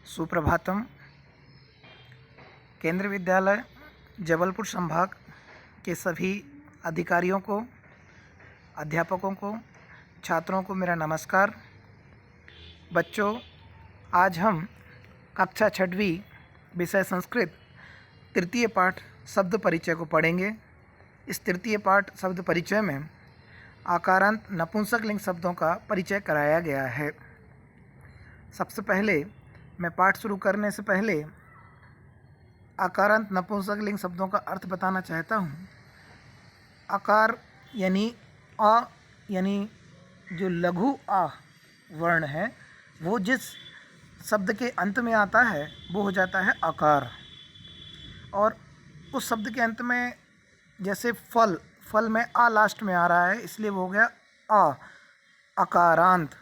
सुप्रभातम। केंद्रीय विद्यालय जबलपुर संभाग के सभी अधिकारियों को, अध्यापकों को, छात्रों को मेरा नमस्कार। बच्चों, आज हम कक्षा 6वीं विषय संस्कृत तृतीय पाठ शब्द परिचय को पढ़ेंगे। इस तृतीय पाठ शब्द परिचय में आकारांत नपुंसकलिंग शब्दों का परिचय कराया गया है। सबसे पहले मैं पाठ शुरू करने से पहले आकारांत नपुंसकलिंग शब्दों का अर्थ बताना चाहता हूँ। आकार यानी अ, यानी जो लघु आ वर्ण है वो जिस शब्द के अंत में आता है वो हो जाता है आकार। और उस शब्द के अंत में जैसे फल में आ लास्ट में आ रहा है, इसलिए वो हो गया आ, अकारांत।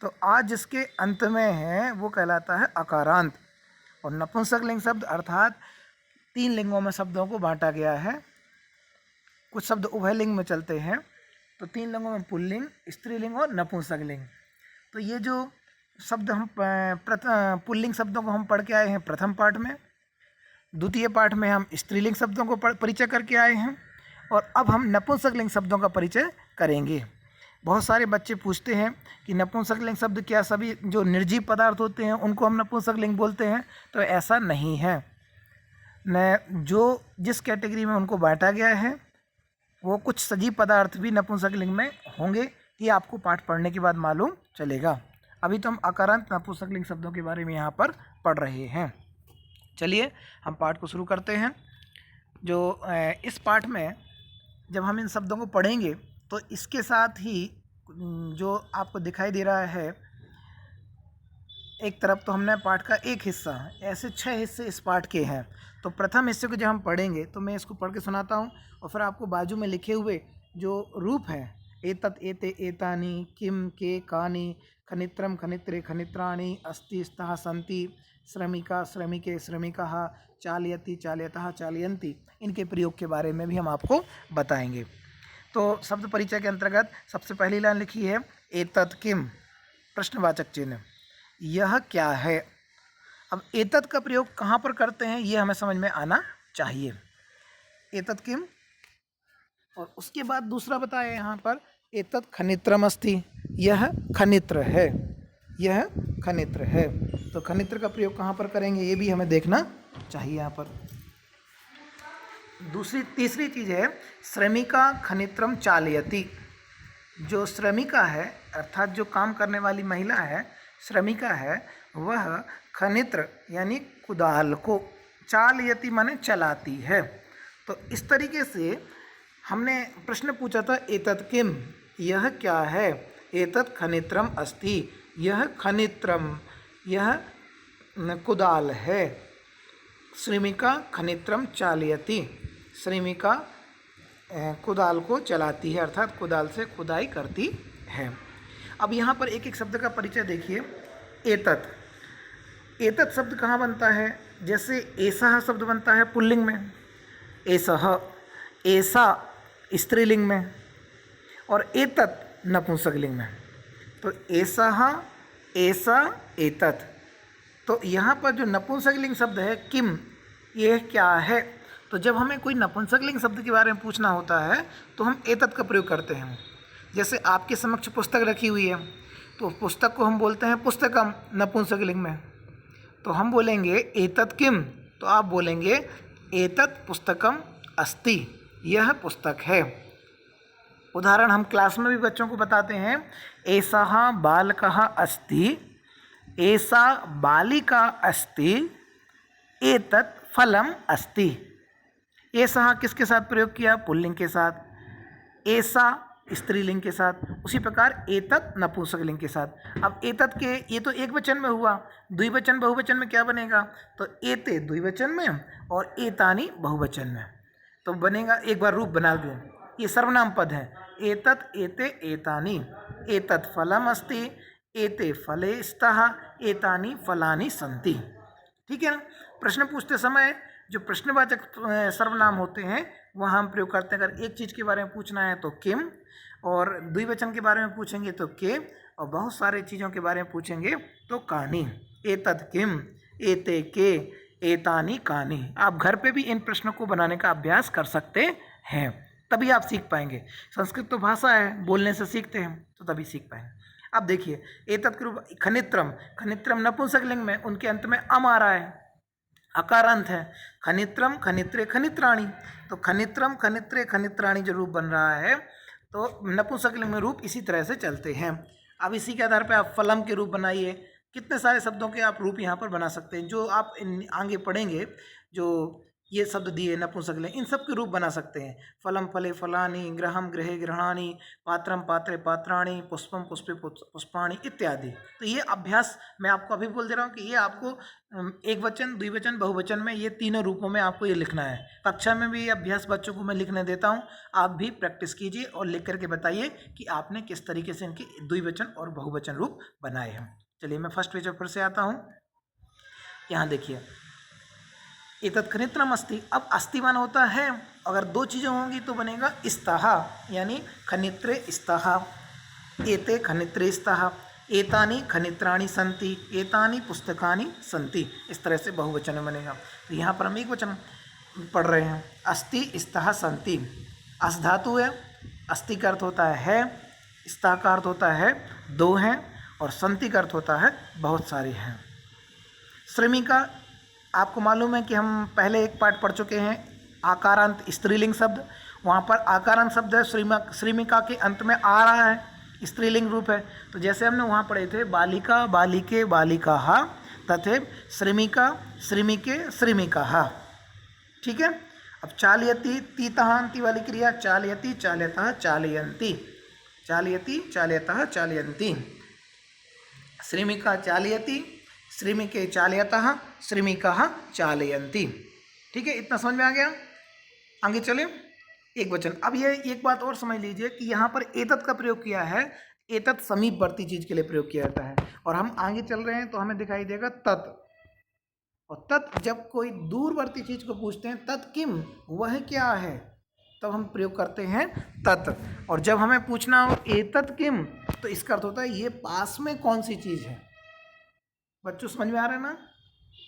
तो आ जिसके अंत में है वो कहलाता है अकारांत। और नपुंसकलिंग शब्द अर्थात 3 लिंगों में शब्दों को बांटा गया है। कुछ शब्द उभयलिंग में चलते हैं, तो 3 लिंगों में पुल्लिंग, स्त्रीलिंग और नपुंसकलिंग। तो ये जो शब्द हम पुल्लिंग शब्दों को हम पढ़ के आए हैं प्रथम पाठ में, द्वितीय पाठ में हम स्त्रीलिंग शब्दों को परिचय करके आए हैं, और अब हम नपुंसकलिंग शब्दों का परिचय करेंगे। बहुत सारे बच्चे पूछते हैं कि नपुंसकलिंग शब्द क्या सभी जो निर्जीव पदार्थ होते हैं उनको हम नपुंसकलिंग बोलते हैं? तो ऐसा नहीं है। न जो जिस कैटेगरी में उनको बांटा गया है वो कुछ सजीव पदार्थ भी नपुंसकलिंग में होंगे, ये आपको पाठ पढ़ने के बाद मालूम चलेगा। अभी तो हम आकारांत नपुंसकलिंग शब्दों के बारे में यहाँ पर पढ़ रहे हैं। चलिए हम पाठ को शुरू करते हैं। जो इस पाठ में जब हम इन शब्दों को पढ़ेंगे तो इसके साथ ही जो आपको दिखाई दे रहा है, एक तरफ तो हमने पाठ का एक हिस्सा, ऐसे 6 हिस्से इस पाठ के हैं। तो प्रथम हिस्से को जब हम पढ़ेंगे तो मैं इसको पढ़ के सुनाता हूँ, और फिर आपको बाजू में लिखे हुए जो रूप हैं, एतत् एते एतानि किम के कानि खनित्रम खनित्रे खनित्राणि अस्ति स्तः सन्ति श्रमिका श्रमिके श्रमिकाः चालयति चालयतः चालयन्ति, इनके प्रयोग के बारे में भी हम आपको बताएंगे। तो शब्द परिचय के अंतर्गत सबसे पहली लाइन लिखी है एतत् किम, प्रश्नवाचक चिन्ह, यह क्या है। अब एतत् का प्रयोग कहाँ पर करते हैं ये हमें समझ में आना चाहिए। एतत् किम, और उसके बाद दूसरा बताया यहाँ पर एतत् खनित्रम अस्ति, यह खनित्र है, यह खनित्र है। तो खनित्र का प्रयोग कहाँ पर करेंगे ये भी हमें देखना चाहिए यहाँ पर। तीसरी चीज़ है श्रमिका खनित्रम चालयति। जो श्रमिका है अर्थात जो काम करने वाली महिला है, श्रमिका है, वह खनित्र यानी कुदाल को, चालयति माने चलाती है। तो इस तरीके से हमने प्रश्न पूछा था एतत् किम, यह क्या है। एतत् खनित्रम अस्ति, यह खनित्रम, यह कुदाल है। श्रमिका खनित्रम चालयति, श्रमिका कुदाल को चलाती है अर्थात कुदाल से खुदाई करती है। अब यहाँ पर एक एक शब्द का परिचय देखिए। एतत्, एतत् शब्द कहाँ बनता है? जैसे एसः शब्द बनता है पुल्लिंग में, एसः, ऐसा स्त्रीलिंग में, और एतत् नपुंसकलिंग में। तो एसः, ऐसा, एतत्। तो यहाँ पर जो नपुंसकलिंग शब्द है किम, यह क्या है। तो जब हमें कोई नपुंसकलिंग शब्द के बारे में पूछना होता है तो हम एतत् का प्रयोग करते हैं। जैसे आपके समक्ष पुस्तक रखी हुई है तो पुस्तक को हम बोलते हैं पुस्तकम नपुंसकलिंग में, तो हम बोलेंगे एतत् किम, तो आप बोलेंगे एतत् पुस्तकम अस्ति, यह पुस्तक है। उदाहरण हम क्लास में भी बच्चों को बताते हैं, एषः बालकः अस्ति, एषा बालिका अस्ति, एतत् फलम अस्ति। एषः किसके साथ प्रयोग किया? पुल्लिंग के साथ। एषा स्त्रीलिंग के साथ। उसी प्रकार एतत् नपुंसकलिंग के साथ। अब एतत् के ये तो एक वचन में हुआ, द्विवचन बहुवचन में क्या बनेगा? तो एते द्विवचन में और एतानि बहुवचन में। तो बनेगा, एक बार रूप बना दें, ये सर्वनाम पद है। एतत् एते एतानि, एतत् फलम अस्ति, एते फले स्तः, एतानि फलानि सन्ति। ठीक है ना। प्रश्न पूछते समय जो प्रश्नवाचक सर्वनाम होते हैं वहाँ हम प्रयोग करते हैं। अगर एक चीज़ के बारे में पूछना है तो किम, और द्विवचन के बारे में पूछेंगे तो के, और बहुत सारे चीज़ों के बारे में पूछेंगे तो कानी। एतत् किम, एते के, एतानी कानी। आप घर पे भी इन प्रश्नों को बनाने का अभ्यास कर सकते हैं, तभी आप सीख पाएंगे। संस्कृत तो भाषा है, बोलने से सीखते हैं, तो तभी सीख पाएंगे। अब देखिए एतत् के रूप खनित्रम, खनित्रम नपुंसकलिंग में उनके अंत में अम आ रहा है, अकारांत है। खनित्रम खनित्रे खनित्राणी, तो खनित्रम खनित्रे खनित्राणी जो रूप बन रहा है तो नपुंसकलिंग में रूप इसी तरह से चलते हैं। अब इसी के आधार पर आप फलम के रूप बनाइए, कितने सारे शब्दों के आप रूप यहाँ पर बना सकते हैं। जो आप आगे पढ़ेंगे, जो ये शब्द दिए नपुंसकलिंग, इन सब के रूप बना सकते हैं। फलम फले फलानि, ग्रहम गृहे गृहाणि, पात्रम पात्रे पात्राणि, पुष्पम पुष्पे पुष्पाणि इत्यादि। तो ये अभ्यास मैं आपको अभी बोल दे रहा हूँ कि ये आपको एक वचन, द्विवचन, बहुवचन में ये तीनों रूपों में आपको ये लिखना है। कक्षा में भी ये अभ्यास बच्चों को मैं लिखने देता हूँ, आप भी प्रैक्टिस कीजिए और लिख करके बताइए कि आपने किस तरीके से इनके द्विवचन और बहुवचन रूप बनाए हैं। चलिए मैं फर्स्ट पेज पर फिर से आता हूँ। यहाँ देखिए एतत् खनित्रम अस्ति। अब अस्ति मान होता है, अगर दो चीज़ें होंगी तो बनेगा स्तः, यानी खनित्रे स्तः, एते खनित्रे स्तः, एतानि खनित्राणि सन्ति, एतानि पुस्तकानि सन्ति। इस तरह से बहुवचन में बनेगा। तो यहाँ पर हम एक वचन पढ़ रहे हैं, अस्ति स्तः सन्ति। अस धातु है, अस्ति का अर्थ होता है, स्तः का अर्थ होता है दो हैं, और सन्ति का अर्थ होता है बहुत सारे हैं। श्रमिका, आपको मालूम है कि हम पहले एक पाठ पढ़ चुके हैं, आकारांत स्त्रीलिंग शब्द, वहाँ पर आकारांत शब्द है, श्रमिका के अंत में आ रहा है, स्त्रीलिंग रूप है। तो जैसे हमने वहाँ पढ़े थे बालिका बालिके बालिकाः तथैव श्रमिका श्रमिके श्रमिकाः, ठीक है। अब चालयति तीतहांति वाली क्रिया, चालयति चालयतः चालयन्ति, चालयति चालयतः चालयन्ति, श्रमिका चालयति श्रमिके चालयतः श्रमिकाः चालयन्ति, ठीक है। इतना समझ में आ गया। आगे चले एक वचन। अब ये एक बात और समझ लीजिए कि यहाँ पर एतत् का प्रयोग किया है, एतत् समीपवर्ती चीज के लिए प्रयोग किया जाता है, और हम आगे चल रहे हैं तो हमें दिखाई देगा तत्। और तत् जब कोई दूरवर्ती चीज को पूछते हैं, तत् किम, वह क्या है, तब हम प्रयोग करते हैं तत्। और जब हमें पूछना हो एतत् किम, तो इसका अर्थ होता है ये पास में कौन सी चीज है। बच्चों समझ में आ रहा है ना।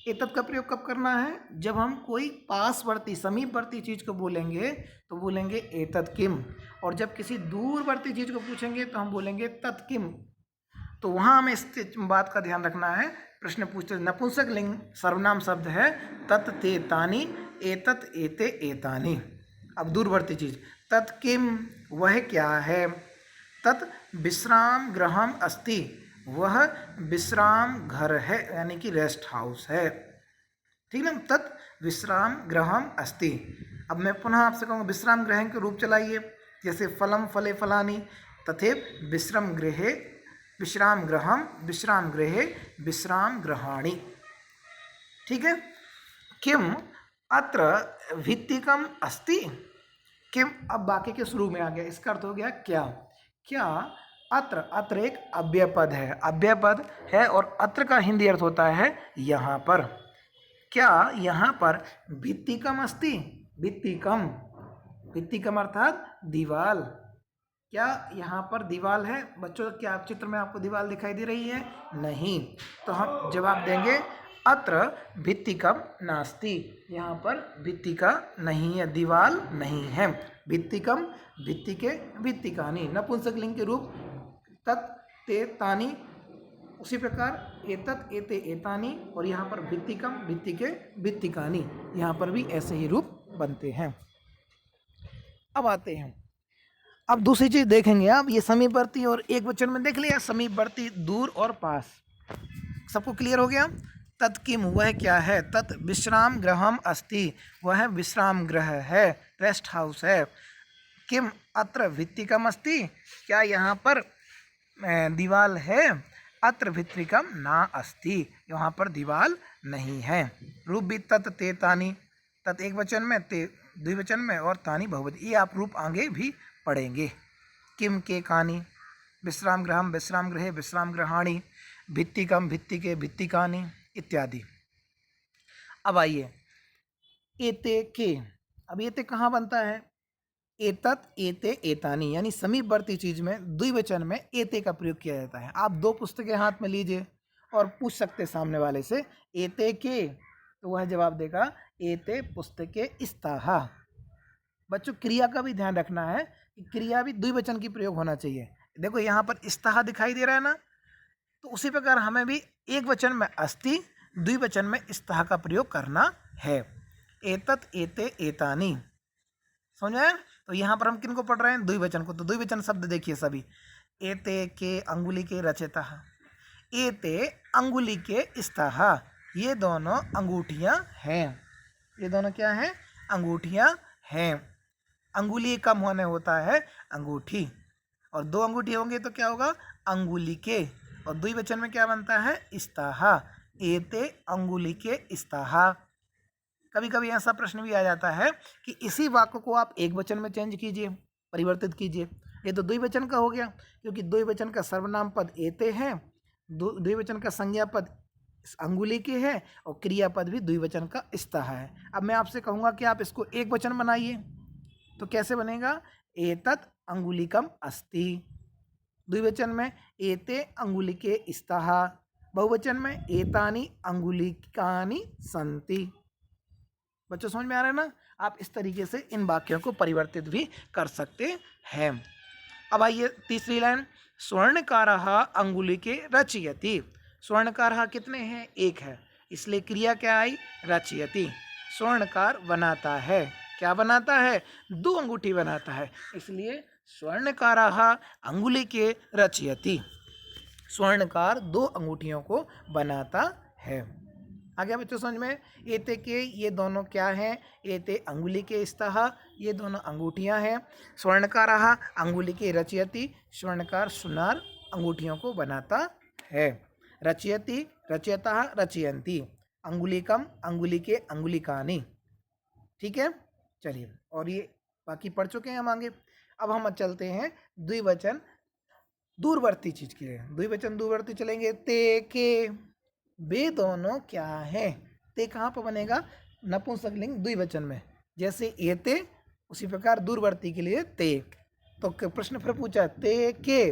एतत् का प्रयोग कब करना है, जब हम कोई पासवर्ती समीपवर्ती चीज को बोलेंगे तो बोलेंगे एतत् किम, और जब किसी दूरवर्ती चीज को पूछेंगे तो हम बोलेंगे तत् किम। तो वहाँ हमें इस बात का ध्यान रखना है। प्रश्न पूछते नपुंसक लिंग सर्वनाम शब्द है, तत् ते तानि, एतत् एते एतानि। अब दूरवर्ती चीज, तत् किम, वह क्या है, तत् विश्राम गृहम अस्ति, वह विश्राम घर है, यानी कि रेस्ट हाउस है, ठीक है। तत् विश्राम गृहम अस्ति। अब मैं पुनः आपसे कहूँगा विश्राम गृह के रूप चलाइए, जैसे फलम फले फलानि, तथैव विश्राम गृहे विश्राम गृहम, विश्राम गृहे विश्राम गृहाणि, ठीक है। किम अत्र भित्तिकम अस्ति, किम अब बाकी के शुरू में आ गया, इसका अर्थ हो गया क्या, क्या। अत्र, अत्र एक अव्यय पद है, अव्यय पद है, और अत्र का हिंदी अर्थ होता है यहाँ पर। क्या यहाँ पर भित्तिकम अस्ति, भित्तिकम, भित्तिकम अर्थात दीवाल, क्या यहाँ पर दीवाल है। बच्चों क्या आप चित्र में आपको दीवाल दिखाई दे रही है, नहीं, तो हम जवाब देंगे अत्र भित्तिकम नास्ति, यहाँ पर भित्तिका नहीं है, दीवाल नहीं है। भित्तिकम भित्तिके भित्तिकानि, नपुंसक लिंग के रूप तत् ते तानि, उसी प्रकार एतत् एते एतानि, और यहाँ पर भित्तिकम भित्तिके भित्तिकानि, यहाँ पर भी ऐसे ही रूप बनते हैं। अब आते हैं, अब दूसरी चीज देखेंगे आप, ये समीपवर्ती और एक वचन में देख लिया, समीपवर्ती दूर और पास, सबको क्लियर हो गया। तत् किम, वह क्या है, तत् विश्राम गृहम अस्ति, वह विश्राम गृह है, रेस्ट हाउस है। किम अत्र भित्तिकम अस्ति, क्या यहाँ पर दीवाल है, अत्र भित्तिकम ना अस्ति, यहाँ पर दीवाल नहीं है। रूप भी तत् ते तानि, तत् एक वचन में, ते द्विवचन में, और तानि बहुवचन, ये आप रूप आगे भी पढ़ेंगे। किम के कानि, विश्राम गृहम विश्राम गृहे विश्राम गृहाणि, भित्तिकम भित्तिके भित्तिकानि इत्यादि। अब आइए एते के। अब एते कहाँ बनता है, एतत् एते एतानि, यानी समीपवर्ती चीज में द्विवचन में एते का प्रयोग किया जाता है। आप दो पुस्तकें हाथ में लीजिए और पूछ सकते सामने वाले से एते के, तो वह जवाब देगा एते पुस्तके स्तः। बच्चों क्रिया का भी ध्यान रखना है कि क्रिया भी द्विवचन की प्रयोग होना चाहिए। देखो यहाँ पर स्तः दिखाई दे रहा है ना, तो उसी प्रकार हमें भी एक वचन में अस्ति, द्विवचन में स्तः का प्रयोग करना है। एतत् एते एतानि, समझ में आया? तो यहाँ पर हम किन को पढ़ रहे हैं? द्विवचन को। तो द्विवचन शब्द देखिए सभी, एते के अंगुली के रचितः, एते अंगुली के स्तः, ये दोनों अंगूठियाँ हैं। ये दोनों क्या हैं? अंगूठियाँ हैं। अंगुली कम होने होता है अंगूठी, और दो अंगूठी होंगे तो क्या होगा? अंगुली के। और द्विवचन में क्या बनता है? स्तः, एते अंगुली के स्तः। कभी कभी ऐसा प्रश्न भी आ जाता है कि इसी वाक्य को आप एक वचन में चेंज कीजिए, परिवर्तित कीजिए। ये तो द्विवचन का हो गया, क्योंकि द्विवचन का सर्वनाम पद एते है, द्विवचन का संज्ञा पद अंगुली के है, और क्रियापद भी द्विवचन का स्तः है। अब मैं आपसे कहूँगा कि आप इसको एक वचन बनाइए, तो कैसे बनेगा? एतत् अंगुलिकम अस्ति, द्विवचन में एते अंगुलिके स्तः, बहुवचन में एतानि अंगुलिकानि सन्ति। बच्चों समझ में आ रहा है ना? आप इस तरीके से इन वाक्यों को परिवर्तित भी कर सकते हैं। अब आइए तीसरी लाइन, स्वर्णकारः अंगुलिके रचयति। स्वर्णकारः कितने हैं? एक है, इसलिए क्रिया क्या आई? रचयति। स्वर्णकार बनाता है, क्या बनाता है? दो अंगूठी बनाता है, इसलिए स्वर्णकारः अंगुलिके रचयति। स्वर्णकार दो अंगूठियों को बनाता है। आ गया बच्चों समझ में? एते के, ये दोनों क्या हैं? एते अंगुली के स्तः, ये दोनों अंगूठियां हैं। स्वर्णकारः अंगुली के रचयति, स्वर्णकार सुनार अंगूठियों को बनाता है। रचयति, रचयतः रचयन्ति, अंगुलिकम अंगुली के अंगुलिकानि। ठीक है, चलिए, और ये बाकी पढ़ चुके हैं हम आगे। अब हम चलते हैं द्विवचन दूरवर्ती चीज के लिए। द्विवचन दूरवर्ती चलेंगे। ते के, वे दोनों क्या हैं? ते कहाँ पर बनेगा? नपुंसकलिंग द्विवचन में, जैसे एते उसी प्रकार दूरवर्ती के लिए ते। तो प्रश्न फिर पूछा, ते के,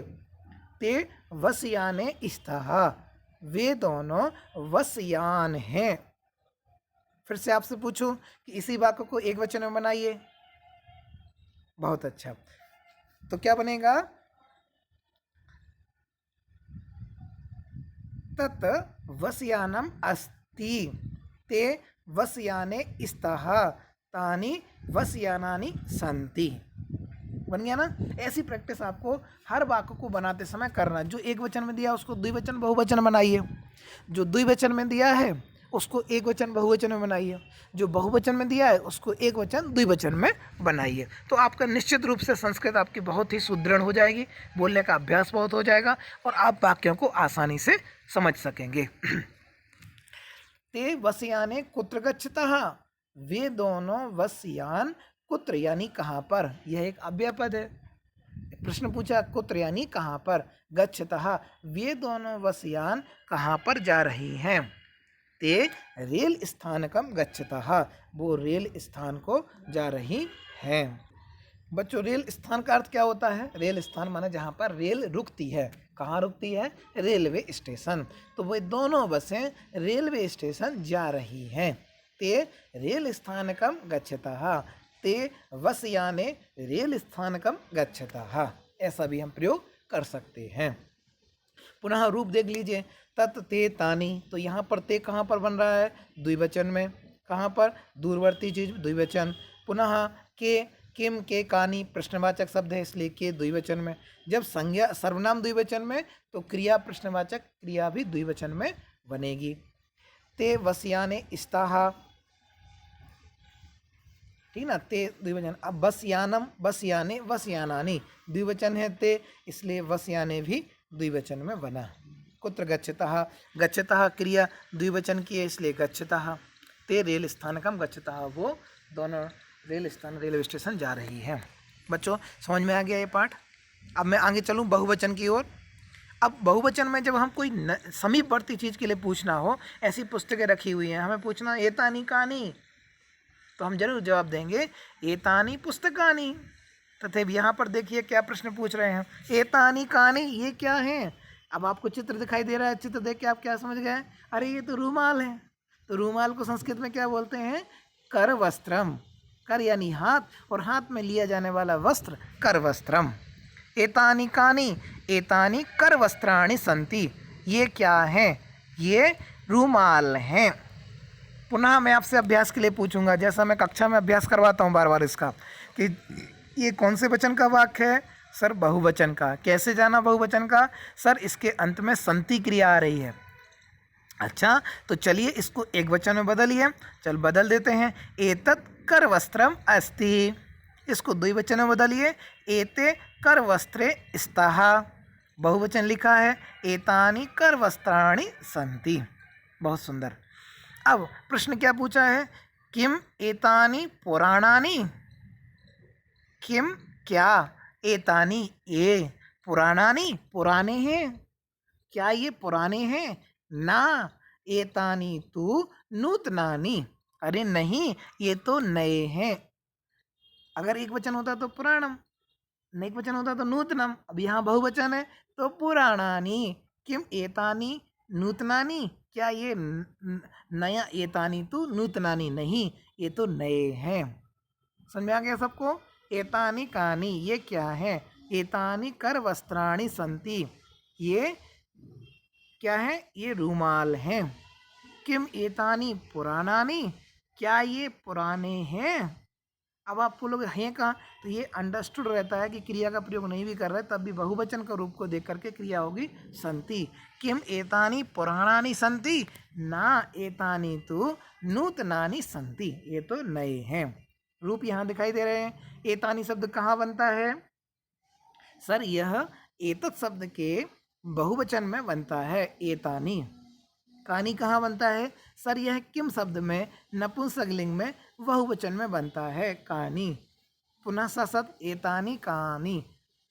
ते वस्याने स्तः, वे दोनों वस्यान हैं। फिर से आपसे पूछूं कि इसी वाक्य को एक वचन में बनाइए। बहुत अच्छा, तो क्या बनेगा? तत् वस्यानम अस्ति, ते वस्याने स्तः, तानि वस्यानानि सन्ति। बन गया ना? ऐसी प्रैक्टिस आपको हर वाक्य को बनाते समय करना। जो एक वचन में दिया उसको द्विवचन बहुवचन बनाइए, जो द्विवचन में दिया है उसको एक वचन बहुवचन में बनाइए, जो बहुवचन में दिया है उसको एक वचन द्विवचन में बनाइए। तो आपका निश्चित रूप से संस्कृत आपकी बहुत ही सुदृढ़ हो जाएगी, बोलने का अभ्यास बहुत हो जाएगा, और आप वाक्यों को आसानी से समझ सकेंगे। ते वस्याने कुत्र गच्छतः, वे दोनों वस्यान कुत्र यानी कहाँ पर, यह एक अव्यय पद है। प्रश्न पूछा कुत्र यानी कहाँ पर, गच्छतः वे दोनों वस्यान कहाँ पर जा रही हैं? ते रेल स्थानकम गच्छतः, वो रेल स्थान को जा रही हैं। बच्चों रेल स्थान का अर्थ क्या होता है? रेल स्थान माने जहाँ पर रेल रुकती है। कहाँ रुकती है? Railway station. तो वे दोनों बसें रेलवे स्टेशन जा रही हैं। ते रेल स्थानकम गच्छतः, ते वस्याने रेल स्थानकम गच्छतः, ऐसा भी हम प्रयोग कर सकते हैं। पुनः रूप देख लीजिए, तत् ते तानि, तो यहाँ पर ते कहाँ पर बन रहा है? द्विवचन में। कहाँ पर? दूरवर्ती चीज द्विवचन। पुनः के, किम के कानि प्रश्नवाचक शब्द है, इसलिए के द्विवचन में। जब संज्ञा सर्वनाम द्विवचन में तो क्रिया प्रश्नवाचक क्रिया भी द्विवचन में बनेगी। ते वस्याने स्तः, ठीक ना? ते द्विवचन। अब वस्यानम, वस्याने, वस्यानानि द्विवचन है ते, इसलिए वस्याने भी द्विवचन में बना। कुत्र गच्छतः, गच्छतः क्रिया द्विवचन की है, इसलिए गच्छतः। ते रेल स्थानकम गच्छतः, वो दोनों रेल स्थान रेलवे स्टेशन जा रही है। बच्चों समझ में आ गया ये पाठ? अब मैं आगे चलूँ बहुवचन की ओर। अब बहुवचन में जब हम कोई समीपवर्ती चीज़ के लिए पूछना हो, ऐसी पुस्तकें रखी हुई हैं, हमें पूछना एतानि कानि, तो हम जरूर जवाब देंगे एतानि पुस्तकानि। तथा यहाँ पर देखिए क्या प्रश्न पूछ रहे हैं, एतानि कानि, ये क्या हैं? अब आपको चित्र दिखाई दे रहा है, चित्र देख के आप क्या समझ गए? अरे ये तो रूमाल है। तो रूमाल को संस्कृत में क्या बोलते हैं? कर वस्त्रम। कर यानी हाथ, और हाथ में लिया जाने वाला वस्त्र कर वस्त्रम। एतानी कानी, एतानी कर वस्त्राणि संति। ये क्या है? ये रूमाल हैं। पुनः मैं आपसे अभ्यास के लिए पूछूंगा, जैसा मैं कक्षा में अभ्यास करवाता हूँ बार बार इसका, कि ये कौन से वचन का वाक्य है? सर बहुवचन का। कैसे जाना बहुवचन का? सर इसके अंत में संति क्रिया आ रही है। अच्छा, तो चलिए इसको एक वचन में बदलिए। चल बदल देते हैं। एतत् कर वस्त्रम अस्ति। इसको द्विवचन में बदलिए। एते कर वस्त्रे स्तः। बहुवचन लिखा है। एतानि कर वस्त्राणि सन्ति। बहुत सुंदर। अब प्रश्न क्या पूछा है? किम एतानि पुराणानि? किम क्या? एतानि ये पुराणानि पुराने हैं। क्या ये पुराने हैं? ना। एतानि तु नूतनानि। अरे नहीं, ये तो नए हैं। अगर एक वचन होता तो पुराणम, एक वचन होता तो नूतनम। अब यहाँ बहुवचन है तो पुराणानि। किम एतानि नूतनानि? क्या ये नया? एतानि तु नूतनानि। नहीं, ये तो नए हैं। समझ में आ गया सबको? एतानि कानि, ये क्या है? एतानि कर वस्त्राणि संति। ये क्या है? ये रूमाल हैं। किम एतानि पुराणानि? क्या ये पुराने हैं? अब आप बोलोगे हैं कहाँ? तो ये अंडरस्टूड रहता है कि क्रिया का प्रयोग नहीं भी कर रहे, तब भी बहुवचन का रूप को देख करके क्रिया होगी संति। किम एतानि पुराणानि संति? ना, एतानि तु नूतनानि संति। ये तो नए हैं। रूप यहाँ दिखाई दे रहे हैं। एतानि शब्द कहाँ बनता है? सर यह एतत् शब्द के बहुवचन में बनता है। एतानि। कानी कहाँ बनता है? सर यह किम शब्द में नपुंसकलिंग में बहुवचन में बनता है। कानी। पुनः ससत एतानि कानी।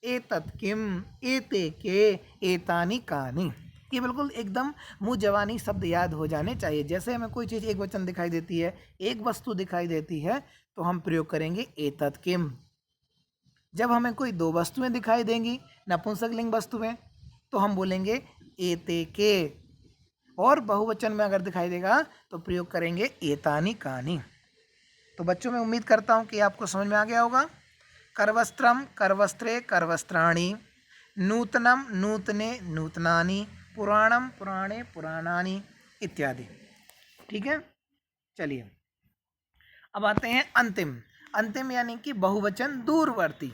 एतत् किम, एते के, एतानि कानी। ये बिल्कुल एकदम मुँह जवानी शब्द याद हो जाने चाहिए। जैसे हमें कोई चीज़ एक वचन दिखाई देती है, एक वस्तु दिखाई देती है, तो हम प्रयोग करेंगे एतत् किम। जब हमें कोई दो वस्तुएं दिखाई देंगी नपुंसकलिंग वस्तुएं, तो हम बोलेंगे एते के। और बहुवचन में अगर दिखाई देगा तो प्रयोग करेंगे एतानि कानि। तो बच्चों, मैं उम्मीद करता हूँ कि आपको समझ में आ गया होगा। करवस्त्रम करवस्त्रे करवस्त्राणि, नूतनम नूतने नूतनानि, पुराणम पुराणे पुराणानि इत्यादि। ठीक है, चलिए अब आते हैं अंतिम। अंतिम यानी कि बहुवचन दूरवर्ती।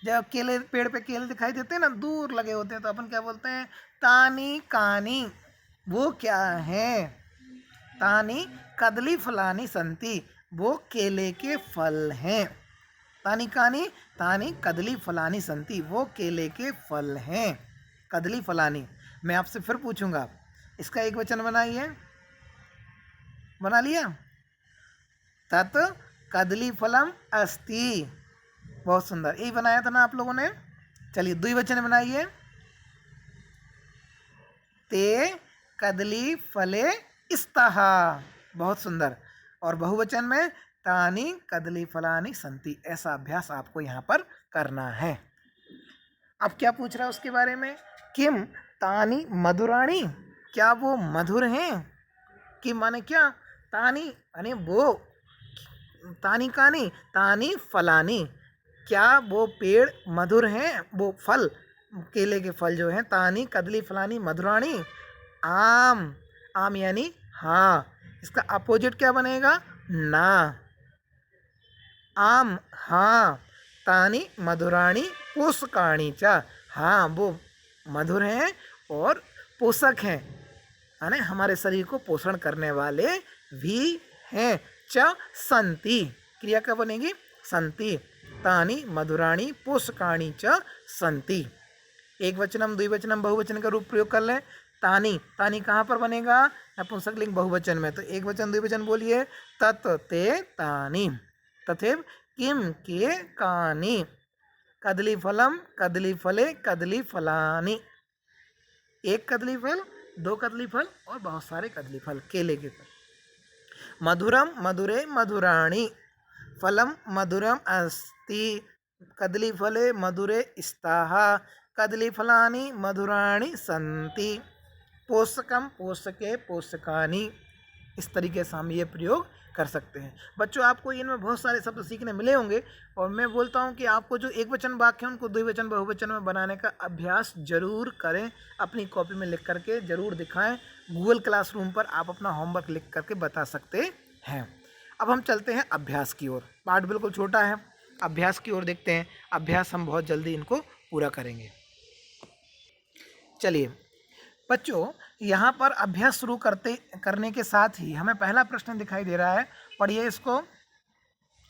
जब केले, पेड़ पे केले दिखाई देते हैं ना, दूर लगे होते हैं, तो अपन क्या बोलते हैं? तानी कानी। वो क्या है? तानी कदली फलानी संति। वो केले के फल हैं। तानी कानी, तानी कदली फलानी संति। वो केले के फल हैं। कदली फलानी। मैं आपसे फिर पूछूंगा, इसका एक वचन बनाइए। बना लिया? तत् कदली फलम अस्ति। बहुत सुंदर, यही बनाया था ना आप लोगों ने। चलिए द्विवचन बनाइए। ते कदली फले स्तः। बहुत सुंदर। और बहुवचन में तानी कदली फलानी संति। ऐसा अभ्यास आपको यहाँ पर करना है। अब क्या पूछ रहा है उसके बारे में? किम तानी मधुराणी? क्या वो मधुर हैं? किम माने क्या? तानी यानी वो। तानी कानी, तानी फलानी। क्या वो पेड़ मधुर हैं? वो फल, केले के फल जो हैं। तानी कदली फलानी मधुराणी। आम। आम यानी हाँ। इसका अपोजिट क्या बनेगा? ना। आम हाँ। तानी मधुराणी पोषकाणी च। हाँ, वो मधुर हैं और पोषक हैं, यानी हमारे शरीर को पोषण करने वाले भी हैं। च संति। क्रिया क्या बनेगी? संति। तानी मधुराणी पोषकाणी च संति। एक वचनम द्विवचनम बहुवचन का रूप प्रयोग कर लें। तानी, तानी कहाँ पर बनेगा? नपुंसकलिंग बहुवचन में। तो एक वचन द्विवचन बोलिए। तत् ते तानी। तथैव किम के कानि। कदली फलम कदली फले कदली फलानि। एक कदली फल, दो कदली फल और बहुत सारे कदली फल केले के फल। मधुरम मधुरे मधुराणी। फलम मधुरम अस्ति। कदली फले मधुरे स्तः। कदली फलानी मधुराणी संति, पोषकम पोषके पोषकानी। इस तरीके से हम ये प्रयोग कर सकते हैं। बच्चों आपको इनमें बहुत सारे शब्द सीखने मिले होंगे और मैं बोलता हूँ कि आपको जो एक वचन वाक्य हैं उनको द्विवचन बहुवचन में बनाने का अभ्यास जरूर करें। अपनी कॉपी में लिख करके जरूर दिखाएं। गूगल क्लासरूम पर आप अपना होमवर्क लिख करके बता सकते हैं। अब हम चलते हैं अभ्यास की ओर। पाठ बिल्कुल छोटा है, अभ्यास की ओर देखते हैं। अभ्यास हम बहुत जल्दी इनको पूरा करेंगे। चलिए बच्चों, यहाँ पर अभ्यास शुरू करने के साथ ही हमें पहला प्रश्न दिखाई दे रहा है। पढ़िए इसको।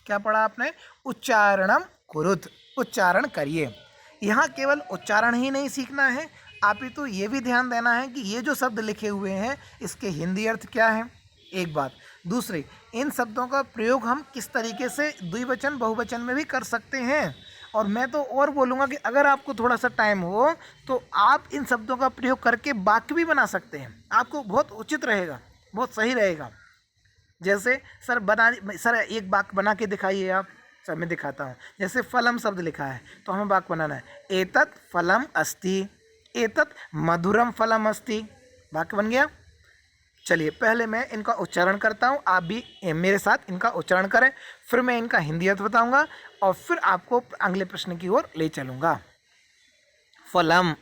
क्या पढ़ा आपने? उच्चारणम कुरुत, उच्चारण करिए। यहाँ केवल उच्चारण ही नहीं सीखना है, आप ही तो ये भी ध्यान देना है कि ये जो शब्द लिखे हुए हैं इसके हिंदी अर्थ क्या है, एक बात। दूसरी, इन शब्दों का प्रयोग हम किस तरीके से द्विवचन बहुवचन में भी कर सकते हैं। और मैं तो और बोलूँगा कि अगर आपको थोड़ा सा टाइम हो तो आप इन शब्दों का प्रयोग करके वाक्य भी बना सकते हैं। आपको बहुत उचित रहेगा, बहुत सही रहेगा। जैसे सर एक वाक्य बना के दिखाइए आप। सर मैं दिखाता हूँ। जैसे फलम शब्द लिखा है तो हमें वाक्य बनाना है, एतत् फलम अस्ति, एतत् मधुरम फलम अस्ति। वाक्य बन गया। चलिए पहले मैं इनका उच्चारण करता हूँ, आप भी मेरे साथ इनका उच्चारण करें, फिर मैं इनका हिंदी अर्थ बताऊंगा और फिर आपको अगले प्रश्न की ओर ले चलूंगा। फलम,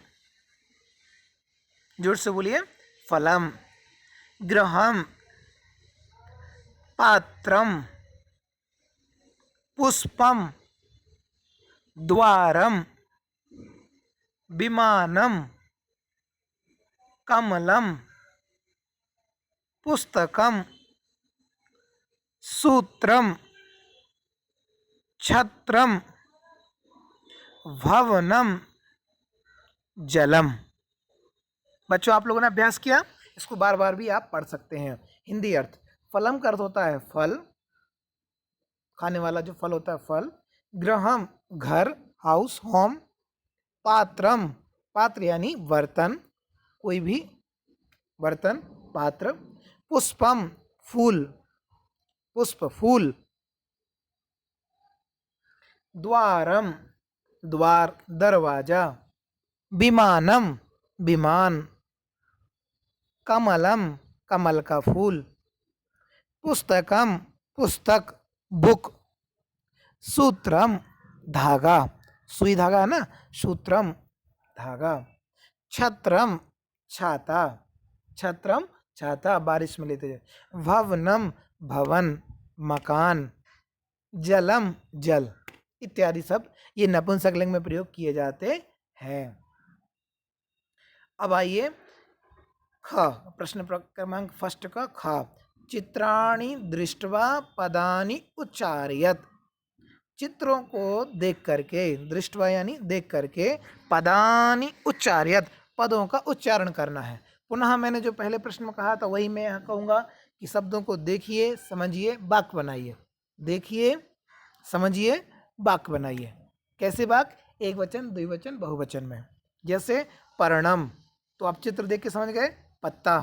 जोर से बोलिए, फलम। गृहम, पात्रम, पुष्पम, द्वारम, विमानम, कमलम, पुस्तकम, सूत्रम, छत्रम, भवनम, जलम। बच्चों आप लोगों ने अभ्यास किया, इसको बार बार भी आप पढ़ सकते हैं। हिंदी अर्थ, फलम का अर्थ होता है फल, खाने वाला जो फल होता है फल। गृहम, घर, हाउस, होम। पात्रम, पात्र यानी बर्तन, कोई भी बर्तन, पात्र। पुष्पम, फूल, पुष्प, फूल। द्वारम, द्वार, दरवाजा। विमानम, विमान। कमलम, कमल का फूल। पुस्तकम, पुस्तक, बुक। सूत्रम, धागा, सुई धागा है ना, सूत्रम, धागा। छत्रम, छाता, छत्रम, छाता, बारिश में लेते जाए। भवनम, भवन, मकान। जलम, जल, इत्यादि शब्द ये नपुंसकलिंग में प्रयोग किए जाते हैं। अब आइए ख, प्रश्न क्रमांक फर्स्ट का ख। चित्राणि दृष्ट्वा पदानि उच्चारयत। चित्रों को देख करके, दृष्ट्वा यानी देख करके, पदानि उच्चारयत, पदों का उच्चारण करना है। पुनः मैंने जो पहले प्रश्न में कहा था वही मैं यहाँ कहूँगा कि शब्दों को देखिए, समझिए, वाक्य बनाइए। देखिए, समझिए, वाक्य बनाइए। कैसे वाक्य? एक वचन, द्विवचन, बहुवचन में। जैसे पर्णम, तो आप चित्र देख के समझ गए, पत्ता,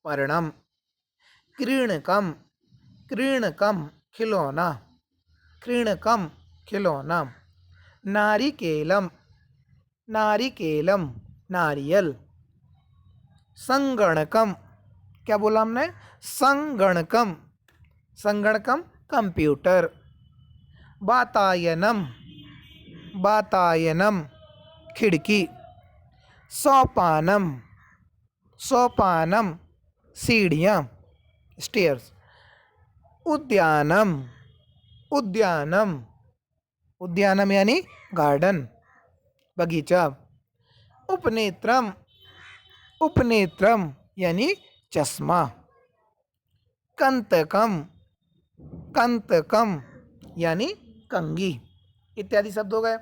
पर्णम। क्रीणकम, क्रीणकम, खिलौना, क्रीणकम, खिलौना। नारिकेलम, नारिकेलम, नारियल। संगणकम, क्या बोला हमने? संगणकम, संगणकम, कंप्यूटर। वातायनम, वातायनम, खिड़की। सोपानम, सोपानम, सीढ़ियाँ, स्टेयर्स। उद्यानम, उद्यानम, उद्यानम यानी गार्डन, बगीचा। उपनेत्रम, उपनेत्रम यानी चश्मा। कंतकम, कंतकम यानी कंघी, इत्यादि शब्द हो गए।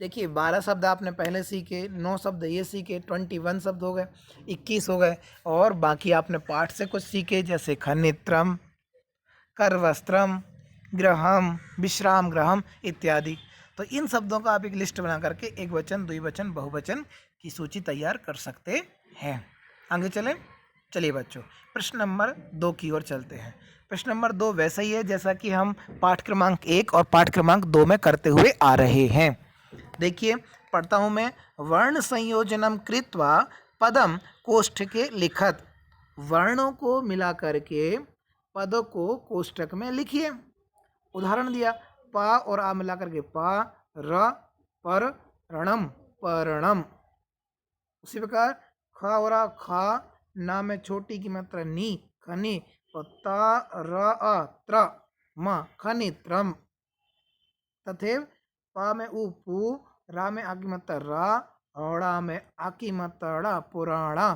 देखिए 12 शब्द आपने पहले सीखे, 9 शब्द ये सीखे, 21 शब्द हो गए, 21 हो गए। और बाकी आपने पाठ से कुछ सीखे, जैसे खनित्रम, करवस्त्रम, गृहम, विश्राम गृहम इत्यादि। तो इन शब्दों का आप एक लिस्ट बना करके एक वचन, द्विवचन, बहुवचन की सूची तैयार कर सकते हैं। आगे चलें। चलिए बच्चों, प्रश्न नंबर 2 की ओर चलते हैं। प्रश्न नंबर 2 वैसा ही है जैसा कि हम पाठ क्रमांक 1 और पाठ क्रमांक 2 में करते हुए आ रहे हैं। देखिए पढ़ता हूँ मैं। वर्ण संयोजनम कृत्वा पदम कोष्ठके लिखत। वर्णों को मिला करके पदों को कोष्ठक में लिखिए। उदाहरण दिया, पा और आ मिला करके पा, र पर रणम पर्णम। उसी प्रकार ख और आ खा, ना में छोटी की मात्रा नी खनी, और ता र अ त्र म खनित्रम। तथेव पा में उ पू, रा में आ की मात्रा रा, औड़ा में आ की मात्रा ड़ा पुराणा,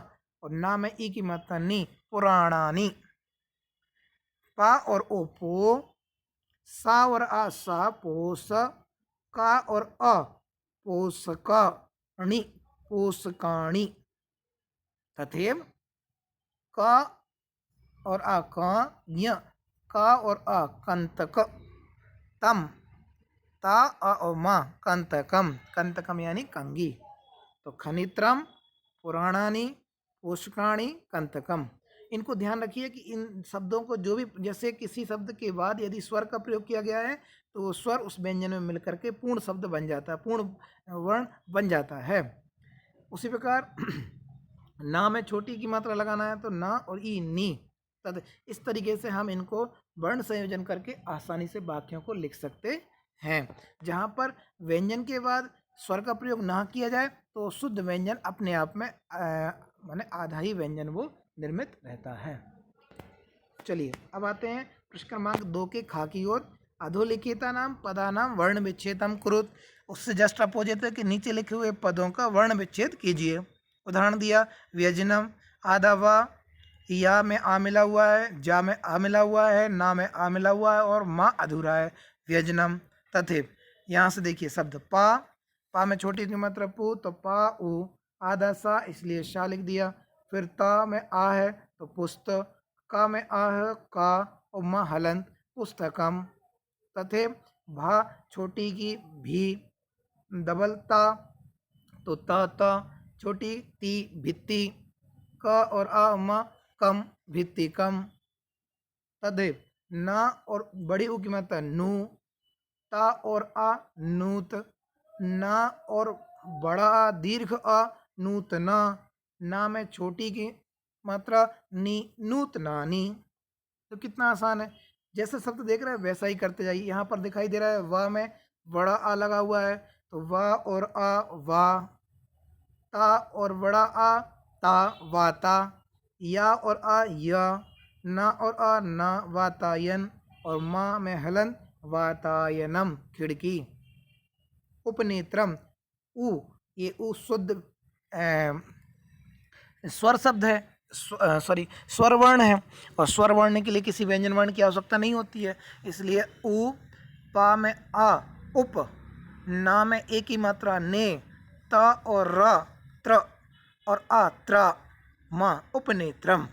और ना में ई की मात्रा नी पुराणानी। पा और ओ पो, सा और आ सा पोस, का और अ पोषकाणि पोषकाणि। तथेव क और आ क ञ, का और अ कंतक, तम ता अ और मा कंतकम, कंतकम यानी कंगी। तो खनित्रम, पुराणानी, पोषकाणी, कंतकम। इनको ध्यान रखिए कि इन शब्दों को जो भी, जैसे किसी शब्द के बाद यदि स्वर का प्रयोग किया गया है तो वो स्वर उस व्यंजन में मिलकर के पूर्ण शब्द बन जाता है, पूर्ण वर्ण बन जाता है। उसी प्रकार ना में छोटी की मात्रा लगाना है तो ना और ई नी, तद इस तरीके से हम इनको वर्ण संयोजन करके आसानी से वाक्यों को लिख सकते हैं। जहाँ पर व्यंजन के बाद स्वर का प्रयोग ना किया जाए तो शुद्ध व्यंजन अपने आप में माने आधा ही व्यंजन वो निर्मित रहता है। चलिए अब आते हैं प्रश्न क्रमांक 2 के खा की ओर। अधोलिखिता नाम पदा नाम वर्ण विच्छेदम कुरुत। उससे जस्ट अपोजिट है कि नीचे लिखे हुए पदों का वर्ण विच्छेद कीजिए। उदाहरण दिया, व्यजनम आधा वा, या में आ मिला हुआ है, जा में आ मिला हुआ है, ना में आ मिला हुआ है, और माँ अधूरा है। व्यजनम। तथेव यहाँ से देखिए शब्द पा में छोटी की मात्रा पू, तो पा उ, आधा सा इसलिए शा लिख दिया। फिर ता में आ है तो पुस्त, का में आ है का, और माँ हलंत पुस्तकम। तथेव भा छोटी की भी, डबल ता तो ता छोटी ती भित्ति, क और आ माँ कम भित्ति कम। तथेव ना और बड़ी उ की मात्रा नू, ता और आ नूत, ना और बड़ा आ दीर्घ आ नूतना, ना में छोटी की मात्रा नी नूतनानी। तो कितना आसान है, जैसा शब्द देख रहे हैं वैसा ही करते जाइए। यहाँ पर दिखाई दे रहा है वा में बड़ा आ लगा हुआ है तो वा और आ वा, ता और बड़ा आ ता वाता, या और आ या, ना और आ ना वातायन, और माँ में हलन वातायनम खिड़की। उपनेत्रम उ, ये उ शुद्ध स्वर शब्द है, सॉरी स्वर वर्ण है, और स्वर वर्ण के लिए किसी व्यंजन वर्ण की आवश्यकता नहीं होती है। इसलिए उ, पा में आ उप, ना में ए की मात्रा ने, ता और र त्र, और आ त्रा, मा उपनेत्रम।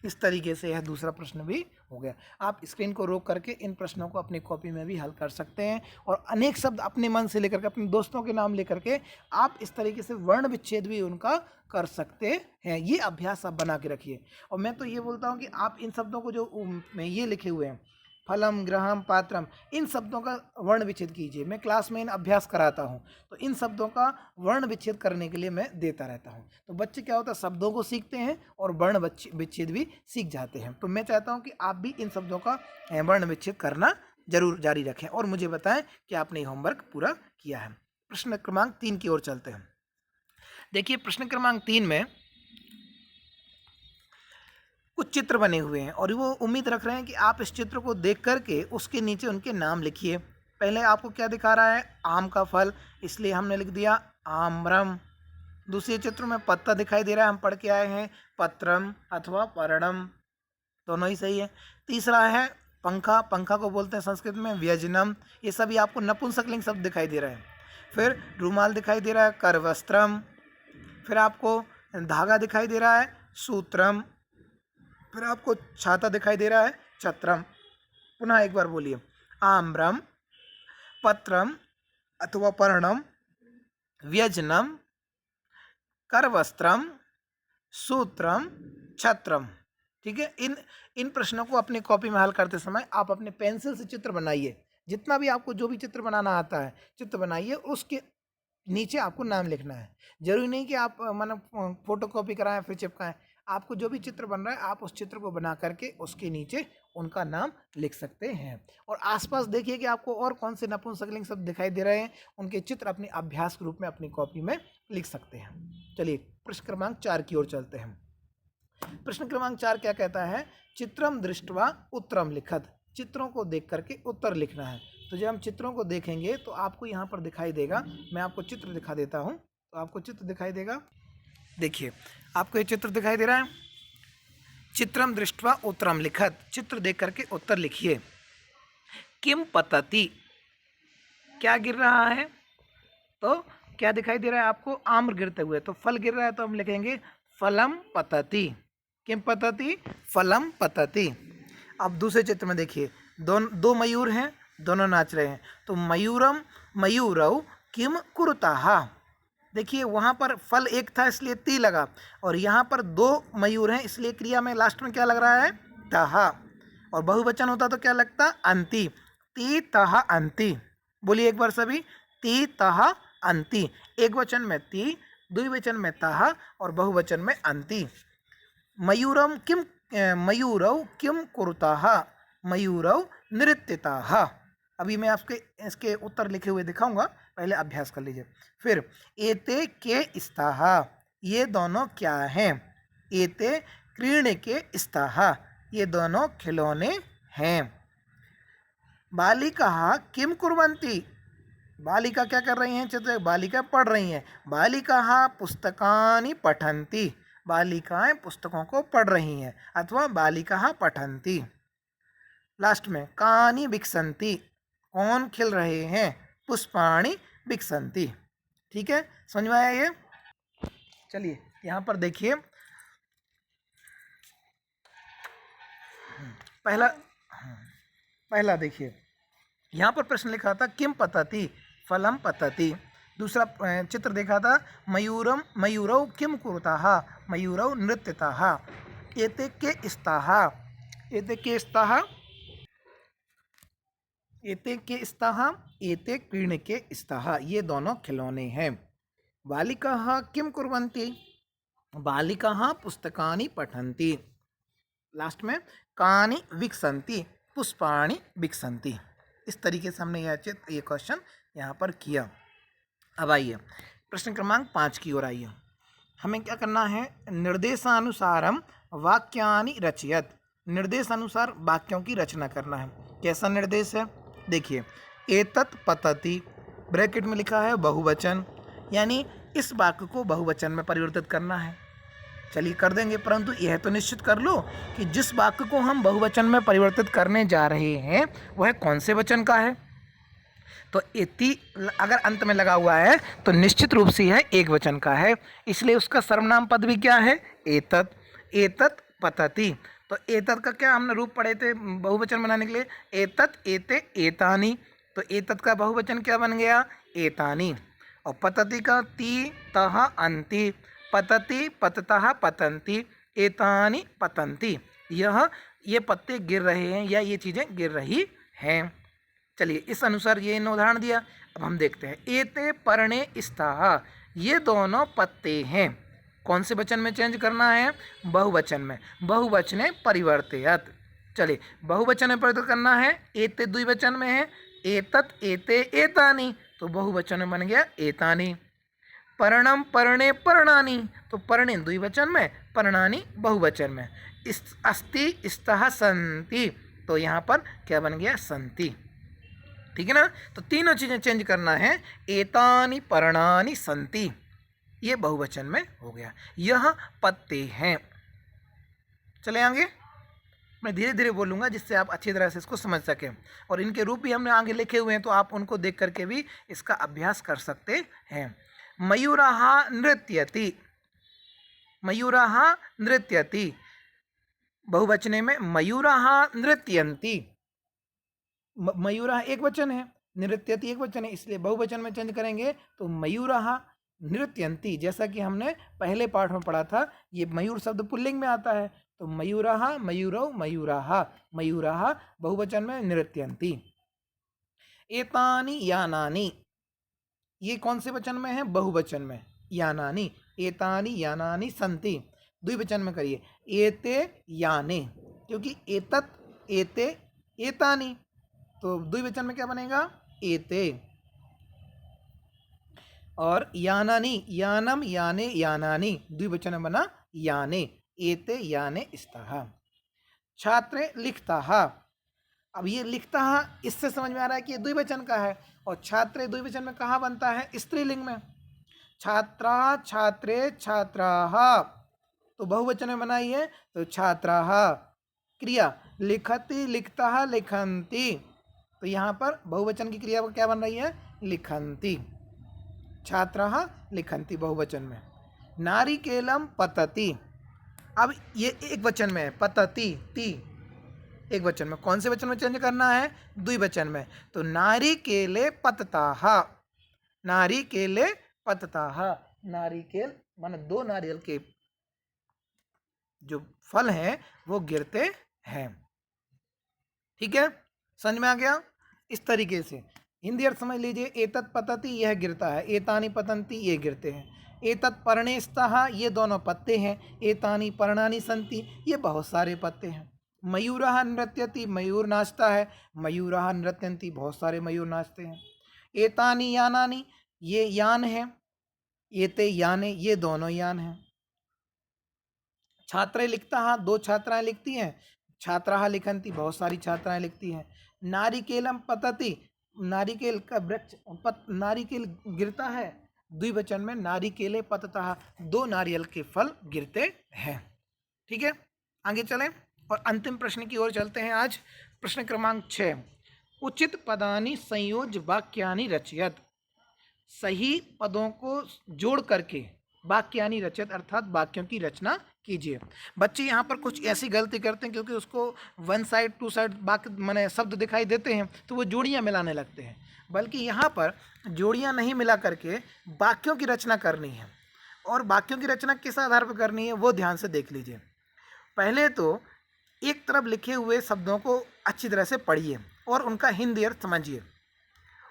इस तरीके से यह दूसरा प्रश्न भी हो गया। आप स्क्रीन को रोक करके इन प्रश्नों को अपनी कॉपी में भी हल कर सकते हैं, और अनेक शब्द अपने मन से लेकर के, अपने दोस्तों के नाम लेकर के आप इस तरीके से वर्ण विच्छेद भी उनका कर सकते हैं। ये अभ्यास आप बना के रखिए। और मैं तो ये बोलता हूँ कि आप इन शब्दों को जो में ये लिखे हुए हैं, फलम ग्रहम पात्रम, इन शब्दों का वर्ण विच्छेद कीजिए। मैं क्लास में इन अभ्यास कराता हूँ तो इन शब्दों का वर्ण विच्छेद करने के लिए मैं देता रहता हूँ। तो बच्चे क्या होता है, शब्दों को सीखते हैं और वर्ण विच्छेद भी सीख जाते हैं। तो मैं चाहता हूँ कि आप भी इन शब्दों का वर्ण विच्छेद करना जरूर जारी रखें और मुझे बताएं कि आपने होमवर्क पूरा किया है। प्रश्न क्रमांक 3 की ओर चलते हैं। देखिए प्रश्न क्रमांक 3 में कुछ चित्र बने हुए हैं और वो उम्मीद रख रहे हैं कि आप इस चित्र को देख करके उसके नीचे उनके नाम लिखिए। पहले आपको क्या दिखा रहा है, आम का फल, इसलिए हमने लिख दिया आम्रम। दूसरे चित्र में पत्ता दिखाई दे रहा है, हम पढ़ के आए हैं पत्रम अथवा पर्णम, दोनों ही सही है। तीसरा है पंखा, पंखा को बोलते हैं संस्कृत में व्यजनम। ये सभी आपको नपुंसकलिंग शब्द दिखाई दे रहे हैं। फिर रूमाल दिखाई दे रहा है करवस्त्रम। फिर आपको धागा दिखाई दे रहा है सूत्रम। फिर आपको छाता दिखाई दे रहा है छत्रम। पुनः एक बार बोलिए, आम्रम, पत्रम अथवा पर्णम, व्यजनम, करवस्त्रम, सूत्रम, छत्रम। ठीक है, इन प्रश्नों को अपनी कॉपी में हल करते समय आप अपने पेंसिल से चित्र बनाइए। जितना भी आपको जो भी चित्र बनाना आता है चित्र बनाइए, उसके नीचे आपको नाम लिखना है। जरूरी नहीं कि आप मतलब फोटो कॉपी कराएं फिर चिपकाएं। आपको जो भी चित्र बन रहा है आप उस चित्र को बना करके उसके नीचे उनका नाम लिख सकते हैं। और आसपास देखिए कि आपको और कौन से नपुंसकलिंग शब्द दिखाई दे रहे हैं, उनके चित्र अपने अभ्यास के रूप में अपनी कॉपी में लिख सकते हैं। चलिए प्रश्न क्रमांक 4 की ओर चलते हैं। प्रश्न क्रमांक 4 क्या कहता है? चित्रम दृष्टवा उत्तरम लिखत। चित्रों को देख करके उत्तर लिखना है। तो जब हम चित्रों को देखेंगे तो आपको यहाँ पर दिखाई देगा, मैं आपको चित्र दिखा देता हूँ। तो आपको चित्र दिखाई देगा, देखिए आपको ये चित्र दिखाई दे रहा है। चित्रम दृष्टवा उत्तरम लिखत, चित्र देख करके उत्तर लिखिए। किम पतति, क्या गिर रहा है? तो क्या दिखाई दे रहा है आपको? आम्र गिरते हुए। तो फल गिर रहा है तो हम लिखेंगे फलम पतति। किम पतति? फलम पतति। अब दूसरे चित्र में देखिए, दो मयूर हैं, दोनों नाच रहे हैं। तो मयूरम मयूरौ किम कुरुताः। देखिए वहाँ पर फल एक था इसलिए ती लगा, और यहाँ पर दो मयूर हैं इसलिए क्रिया में लास्ट में क्या लग रहा है? तः। और बहुवचन होता तो क्या लगता? अंति। ती तः अंति। बोलिए एक बार सभी, ती तः अंति। एक वचन में ती, द्विवचन में तः और बहुवचन में अंति। मयूरम किम मयूरौ किम कुरुताः, मयूरौ नृत्यताः। अभी मैं आपके इसके उत्तर लिखे हुए दिखाऊंगा, पहले अभ्यास कर लीजिए। फिर एते के स्तः, ये दोनों क्या हैं? एते क्रीड़ के स्तः, ये दोनों खिलौने हैं। बालिकाः किम कुर्वन्ति, बालिका क्या कर रही हैं? चित्र बालिका पढ़ रही हैं। बालिकाः पुस्तकानि पठन्ति, बालिकाएं पुस्तकों को पढ़ रही हैं, अथवा बालिकाः पठन्ति। लास्ट में कानि विकसन्ति, कौन खिल रहे हैं? पुष्पाणि विकसन्ति। ठीक है, समझ में आया ये? चलिए यहाँ पर देखिए, पहला देखिए, यहाँ पर प्रश्न लिखा था किम पतति, फलम पतति। दूसरा चित्र देखा था मयूरम मयूरौ किम कुरुताः, मयूरौ नृत्यताः। एते के स्तः, एते के स्तः, एते के स्तः, एते क्रीड़ के स्तः, ये दोनों खिलौने हैं। बालिकाः किम कुर्वन्ति, बालिकाः पुस्तकानि पठन्ति। लास्ट में कानि विकसन्ति, पुष्पाणि विकसन्ति। इस तरीके से हमने यह चित्र, ये क्वेश्चन यहाँ पर किया। अब आइए प्रश्न क्रमांक 5 की ओर आइए। हमें क्या करना है? निर्देशानुसारम वाक्यानि रचयत, निर्देशानुसार वाक्यों की रचना करना है। कैसा निर्देश है? देखिए, एतत् पतति, ब्रैकेट में लिखा है बहुवचन, यानी इस वाक्य को बहुवचन में परिवर्तित करना है। चलिए कर देंगे, परंतु यह तो निश्चित कर लो कि जिस वाक्य को हम बहुवचन में परिवर्तित करने जा रहे हैं वह कौन से वचन का है। तो इति अगर अंत में लगा हुआ है तो निश्चित रूप से यह एक वचन का है, इसलिए उसका सर्वनाम पद भी क्या है? एतत्। एतत् पतति। तो एतत् का क्या हमने रूप पढ़े थे बहुवचन बनाने के लिए? एतत् एते एतानि। तो एतत् का बहुवचन क्या बन गया? एतानि। और पतति का ती तः अन्ति, पतति पततः पतन्ति, एतानि पतन्ति। ये पत्ते गिर रहे हैं या ये चीज़ें गिर रही हैं। चलिए इस अनुसार ये इन उदाहरण दिया। अब हम देखते हैं, एते पर्णे स्तः, ये दोनों पत्ते हैं। कौन से वचन में चेंज करना है? बहुवचन में। बहुवचने परिवर्तयत। चलिए बहुवचन में परिवर्तित करना है। एते द्विवचन में है, एतत् एते एतानि, तो बहुवचन में बन गया एतानि। पर्णम पर्णे पर्णानि, तो पर्णे द्विवचन में, पर्णानि बहुवचन में। अस्ति स्तः सन्ति, तो यहाँ पर क्या बन गया? सन्ति। ठीक है ना? तो तीनों चीज़ें चेंज करना है। एतानि पर्णानि सन्ति, ये बहुवचन में हो गया। यह पत्ते हैं। चले आगे, मैं धीरे धीरे बोलूँगा जिससे आप अच्छी तरह से इसको समझ सकें। और इनके रूप भी हमने आगे लिखे हुए हैं, तो आप उनको देख करके भी इसका अभ्यास कर सकते हैं। मयूरः नृत्यति, मयूरः नृत्यति। बहुवचने में मयूरः नृत्यन्ति। मयूरः एक वचन है, नृत्यति एक वचन है, इसलिए बहुवचन में चेंज करेंगे तो मयूरः नृत्यन्ति। जैसा कि हमने पहले पाठ में पढ़ा था, ये मयूर शब्द पुल्लिंग में आता है, तो मयूरः मयूरौ मयूराः, मयूराः बहुवचन में नृत्यन्ति। एतानि यानानि, ये कौन से वचन में है? बहुवचन में। यानानि, एतानि यानानि सन्ति। द्विवचन में करिए, एते याने, क्योंकि एतत्, एते, एतानि, तो द्विवचन में क्या बनेगा? एते। और यानानि, यानम, याने, यानानि, द्विवचन में बना याने, एते याने स्तः। छात्रे लिखतः, अब ये लिखतः इससे समझ में आ रहा है कि ये द्विवचन का है, और छात्रे द्विवचन में कहाँ बनता है? स्त्रीलिंग में। छात्रा, छात्रे, छात्राः, तो बहुवचन में बनाइए, तो छात्राः। क्रिया लिखति, लिखतः, लिखन्ति, तो यहाँ पर बहुवचन की क्रिया क्या बन रही है? लिखन्ति। छात्राः लिखन्ति बहुवचन में। नारिकेलम पतति, अब ये एक वचन में है, पतति, ती एक वचन में। कौन से वचन में चेंज करना है? द्विवचन में। तो नारिकेले पतताः, नारिकेले पतताः, नारिकेल माने दो नारियल के जो फल हैं वो गिरते हैं। ठीक है, समझ में आ गया? इस तरीके से हिंदी अर्थ समझ लीजिए। एतत् पतति, यह गिरता है। एतानि पतन्ति, ये गिरते हैं। एतत् पर्णे स्तः, ये दोनों पत्ते हैं। एतानि पर्णानि सन्ति, ये बहुत सारे पत्ते हैं। मयूरः नृत्यति, मयूर नाचता है। मयूरः नृत्यन्ति, बहुत सारे मयूर नाचते हैं। एतानि यानानि, ये यान है। एते याने, ये दोनों यान हैं। छात्रे लिखतः, दो छात्राएं लिखती हैं। छात्राः लिखन्ति, बहुत सारी छात्राएं लिखती हैं। नारिकेलम पतति, नारिकेल का वृक्ष, नारिकेल गिरता है। द्विवचन में नारिकेले पततः, दो नारियल के फल गिरते हैं। ठीक है, आगे चलें और अंतिम प्रश्न की ओर चलते हैं आज। प्रश्न क्रमांक 6, उचित पदानि संयोज्य वाक्यानि रचयत, सही पदों को जोड़ करके वाक्यानि रचयत अर्थात वाक्यों की रचना कीजिए। बच्चे यहाँ पर कुछ ऐसी गलती करते हैं, क्योंकि उसको वन साइड टू साइड वाक्य माने शब्द दिखाई देते हैं तो वो जोड़ियाँ मिलाने लगते हैं, बल्कि यहाँ पर जोड़ियाँ नहीं मिला करके वाक्यों की रचना करनी है। और वाक्यों की रचना किस आधार पर करनी है वो ध्यान से देख लीजिए। पहले तो एक तरफ लिखे हुए शब्दों को अच्छी तरह से पढ़िए और उनका हिंदी अर्थ समझिए।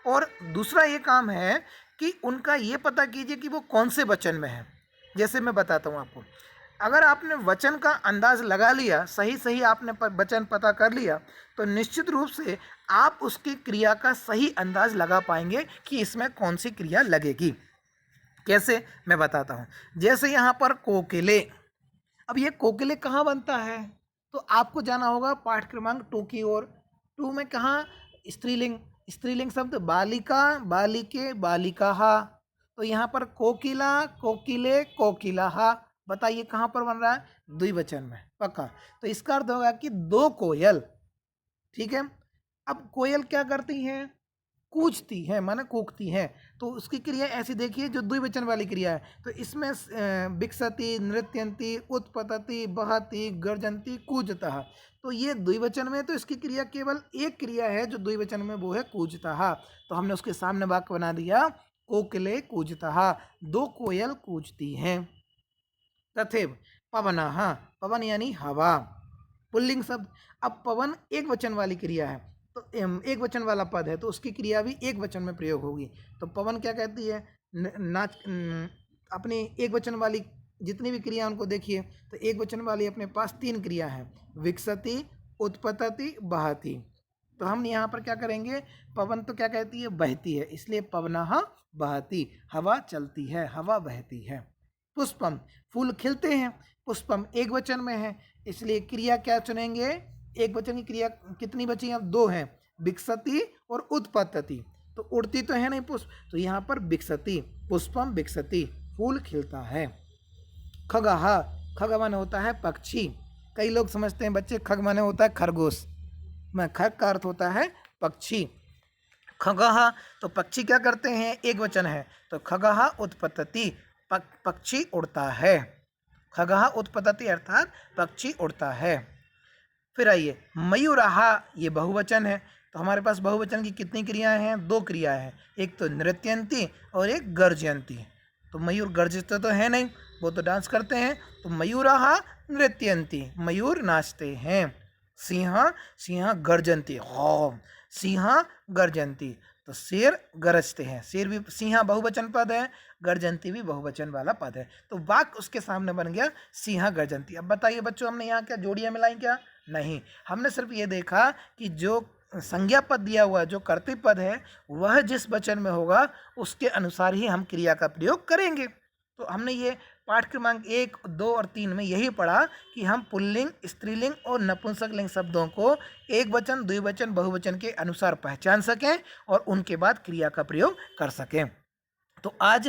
और दूसरा ये काम है कि उनका ये पता कीजिए कि वो कौन से वचन में है। जैसे मैं बताता हूँ आपको, अगर आपने वचन का अंदाज लगा लिया, सही सही आपने वचन पता कर लिया, तो निश्चित रूप से आप उसकी क्रिया का सही अंदाज लगा पाएंगे कि इसमें कौन सी क्रिया लगेगी। कैसे, मैं बताता हूँ। जैसे यहाँ पर कोकिले, अब ये कोकिले कहाँ बनता है? तो आपको जाना होगा पाठ क्रमांक 2 की ओर। 2 में कहाँ? स्त्रीलिंग, स्त्रीलिंग शब्द बालिका, बालिके, बालिकाः। तो यहाँ पर कोकिला, कोकिले, कोकिलाः। बताइए कहाँ पर बन रहा है? द्विवचन में, पक्का। तो इसका अर्थ होगा कि दो कोयल। ठीक है, अब कोयल क्या करती हैं? कूजती हैं, माने कूकती हैं। तो उसकी क्रिया ऐसी देखिए जो द्विवचन वाली क्रिया है। तो इसमें विकसति, नृत्यन्ति, उत्पतति, बहति, गर्जन्ति, कूजतः। तो ये द्विवचन में, तो इसकी क्रिया केवल एक क्रिया है जो द्विवचन में, वो है कूजतः। तो हमने उसके सामने वाक्य बना दिया कोकिले कूजतः, दो कोयल कूजती हैं। तथैव पवनः, पवन यानी हवा, पुल्लिंग शब्द। अब पवन एक वचन वाली क्रिया है, तो एक वचन वाला पद है, तो उसकी क्रिया भी एक वचन में प्रयोग होगी। तो पवन क्या कहती है? नाच। अपनी एक वचन वाली जितनी भी क्रिया उनको देखिए, तो एक वचन वाली अपने पास 3 क्रिया है, विकसति, उत्पतति, बहति। तो हम यहाँ पर क्या करेंगे? पवन तो क्या कहती है? बहती है, इसलिए पवनः बहति, हवा चलती है, हवा बहती है। पुष्पम, फूल खिलते हैं। पुष्पम एक वचन में है, इसलिए क्रिया क्या चुनेंगे? एक वचन की क्रिया कितनी बची? अब 2 हैं, विकसति और उत्पतति। तो उड़ती तो है नहीं पुष्प, तो यहाँ पर विकसति, पुष्पम विकसति, फूल खिलता है। खगः, खग माने होता है पक्षी। कई लोग समझते हैं बच्चे खग माने होता है खरगोश, मैं खग का अर्थ होता है पक्षी। खगः, तो पक्षी क्या करते हैं? एक वचन है, तो खगः उत्पतति, पक्षी उड़ता है। खगः उत्पतति अर्थात पक्षी उड़ता है। फिर आइए मयूरः, ये बहुवचन है, तो हमारे पास बहुवचन की कितनी क्रियाएं हैं? 2 क्रियाएं हैं, एक तो नृत्यन्ति और एक गर्जयन्ति। तो मयूर गर्जते तो है नहीं, वो तो डांस करते हैं। तो मयूरः नृत्यन्ति, मयूर नाचते हैं। सिंह, सिंह गर्जन्ति, हो, सिंह गर्जन्ति, तो शेर गरजते हैं, शेर भी सिंहा बहुवचन पद है, गर्जंती भी बहुवचन वाला पद है, तो वाक्य उसके सामने बन गया सिंहा गर्जंती। अब बताइए बच्चों, हमने यहाँ क्या जोड़ियाँ मिलाई क्या? नहीं, हमने सिर्फ ये देखा कि जो संज्ञा पद दिया हुआ है, जो कर्तव्य पद है, वह जिस वचन में होगा उसके अनुसार ही हम क्रिया का प्रयोग करेंगे। तो हमने ये पाठ क्रमांक 1, 2 और 3 में यही पढ़ा कि हम पुल्लिंग, स्त्रीलिंग और नपुंसकलिंग शब्दों को एक वचन, द्विवचन, बहुवचन के अनुसार पहचान सकें और उनके बाद क्रिया का प्रयोग कर सकें। तो आज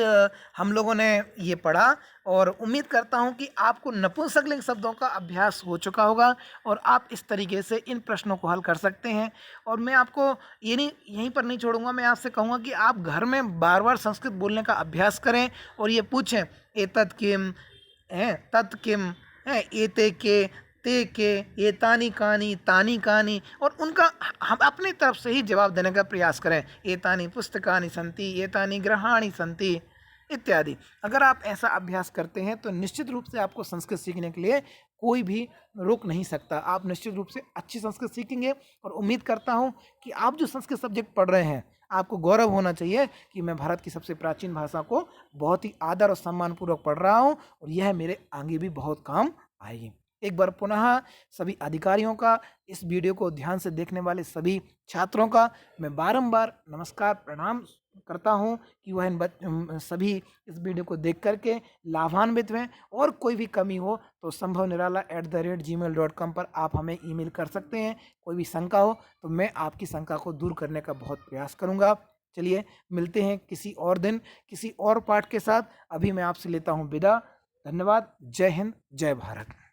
हम लोगों ने ये पढ़ा और उम्मीद करता हूँ कि आपको नपुंसकलिंग शब्दों का अभ्यास हो चुका होगा और आप इस तरीके से इन प्रश्नों को हल कर सकते हैं। और मैं आपको ये नहीं, यहीं पर नहीं छोड़ूंगा, मैं आपसे कहूँगा कि आप घर में बार बार संस्कृत बोलने का अभ्यास करें और ये पूछें एतत् किम है, तत् किम है, एते के, ते के, एतानी कानी, तानी कानी, और उनका हम अपनी तरफ से ही जवाब देने का प्रयास करें। एतानी पुस्तकानि सन्ति, एतानी ग्रहाणि सन्ति इत्यादि। अगर आप ऐसा अभ्यास करते हैं तो निश्चित रूप से आपको संस्कृत सीखने के लिए कोई भी रोक नहीं सकता। आप निश्चित रूप से अच्छी संस्कृत सीखेंगे और उम्मीद करता हूँ कि आप जो संस्कृत सब्जेक्ट पढ़ रहे हैं, आपको गौरव होना चाहिए कि मैं भारत की सबसे प्राचीन भाषा को बहुत ही आदर और सम्मानपूर्वक पढ़ रहा हूँ और यह मेरे आगे भी बहुत काम आएगी। एक बार पुनः सभी अधिकारियों का, इस वीडियो को ध्यान से देखने वाले सभी छात्रों का मैं बारंबार नमस्कार प्रणाम करता हूं कि वह सभी इस वीडियो को देख करके लाभान्वित हुए। और कोई भी कमी हो तो sambhavnirala@gmail.com पर आप हमें ईमेल कर सकते हैं। कोई भी शंका हो तो मैं आपकी शंका को दूर करने का बहुत प्रयास करूंगा। चलिए मिलते हैं किसी और दिन किसी और पाठ के साथ। अभी मैं आपसे लेता हूं विदा। धन्यवाद। जय हिंद, जय भारत।